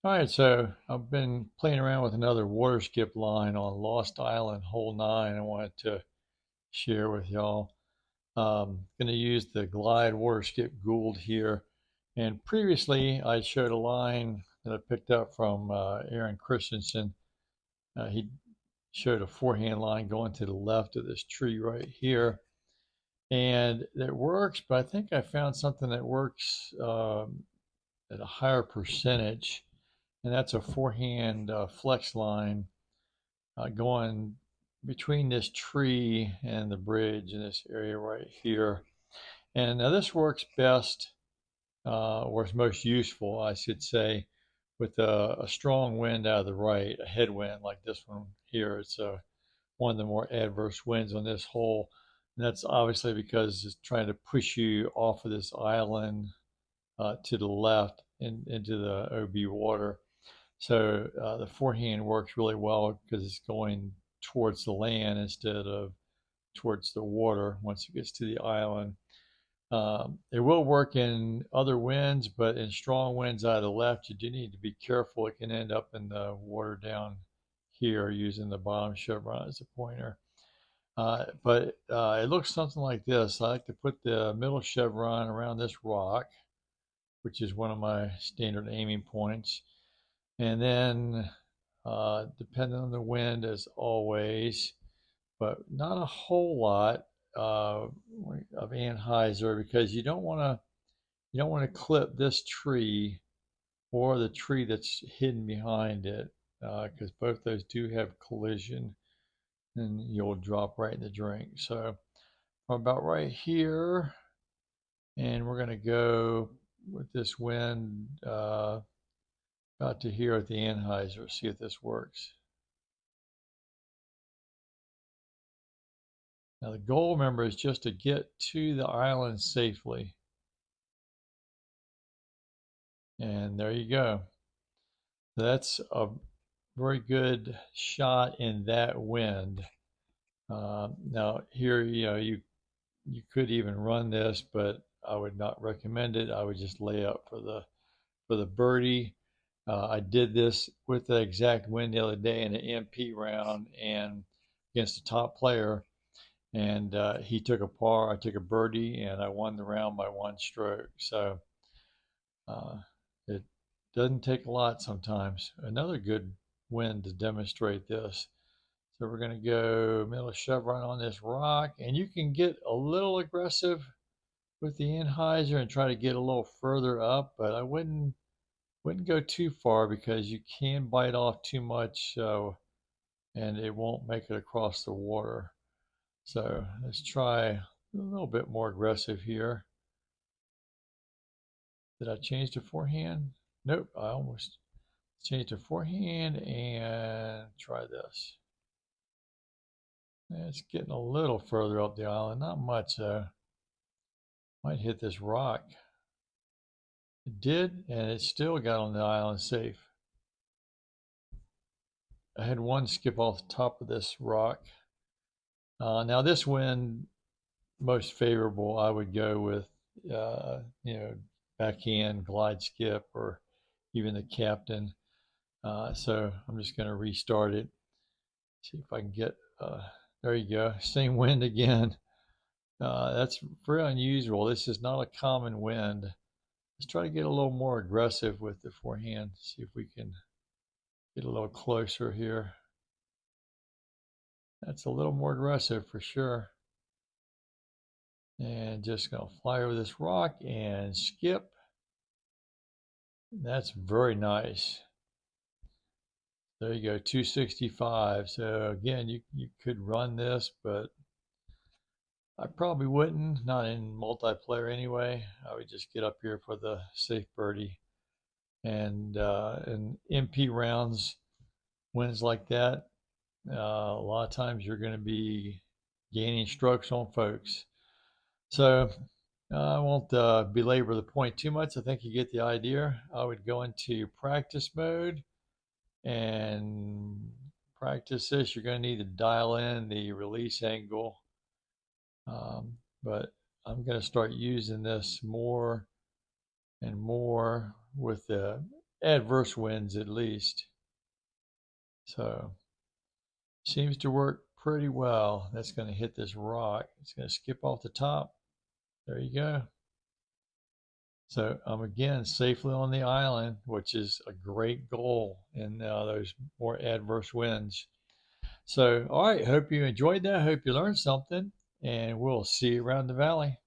All right, so I've been playing around with another water skip line on Lost Island Hole 9. I wanted to share with y'all. Going to use the Glide Water Skip Gould here. And previously, I showed a line that I picked up from Aaron Christensen. He showed a forehand line going to the left of this tree right here. And it works, but I think I found something that works at a higher percentage, and that's a forehand flex line going between this tree and the bridge in this area right here. And now this works best, or is most useful, I should say, with a strong wind out of the right, a headwind like this one here. It's one of the more adverse winds on this hole. And that's obviously because it's trying to push you off of this island to the left into the OB water. So the forehand works really well because it's going towards the land instead of towards the water once it gets to the island. It will work in other winds, but in strong winds out of the left, you do need to be careful. It can end up in the water down here using the bottom chevron as a pointer. But it looks something like this. I like to put the middle chevron around this rock, which is one of my standard aiming points. And then, depending on the wind, as always, but not a whole lot of anhyzer because you don't want to clip this tree or the tree that's hidden behind it because both those do have collision and you'll drop right in the drink. So I'm about right here, and we're going to go with this wind about to here at the anhyzer, see if this works. Now the goal, remember, is just to get to the island safely. And there you go. That's a very good shot in that wind. Now here, you could even run this, but I would not recommend it. I would just lay up for the birdie. I did this with the exact wind the other day in an MP round and against the top player, and he took a par, I took a birdie, and I won the round by one stroke. So uh, it doesn't take a lot sometimes. Another good win to demonstrate this. So we're going to go middle chevron on this rock, and you can get a little aggressive with the anhyzer and try to get a little further up, but I wouldn't go too far because you can bite off too much, and it won't make it across the water. So let's try a little bit more aggressive here. Did I change to forehand? Nope, I almost changed to forehand and try this. It's getting a little further up the island, not much though. Might hit this rock. It did, and it still got on the island safe. I had one skip off the top of this rock. Now this wind, most favorable, I would go with, backhand, glide skip, or even the captain. So I'm just going to restart it. See if I can get, there you go, same wind again. That's very unusual. This is not a common wind. Let's try to get a little more aggressive with the forehand. See if we can get a little closer here. That's a little more aggressive for sure. And just going to fly over this rock and skip. That's very nice. There you go, 265. So again, you could run this, but I probably wouldn't, not in multiplayer anyway. I would just get up here for the safe birdie. And in MP rounds, wins like that, a lot of times you're going to be gaining strokes on folks. So I won't belabor the point too much. I think you get the idea. I would go into practice mode and practice this. You're going to need to dial in the release angle. But I'm going to start using this more and more with the adverse winds at least. So seems to work pretty well. That's going to hit this rock. It's going to skip off the top. There you go. So I'm again safely on the island, which is a great goal in those more adverse winds. So, all right, hope you enjoyed that. Hope you learned something, and we'll see you around the valley.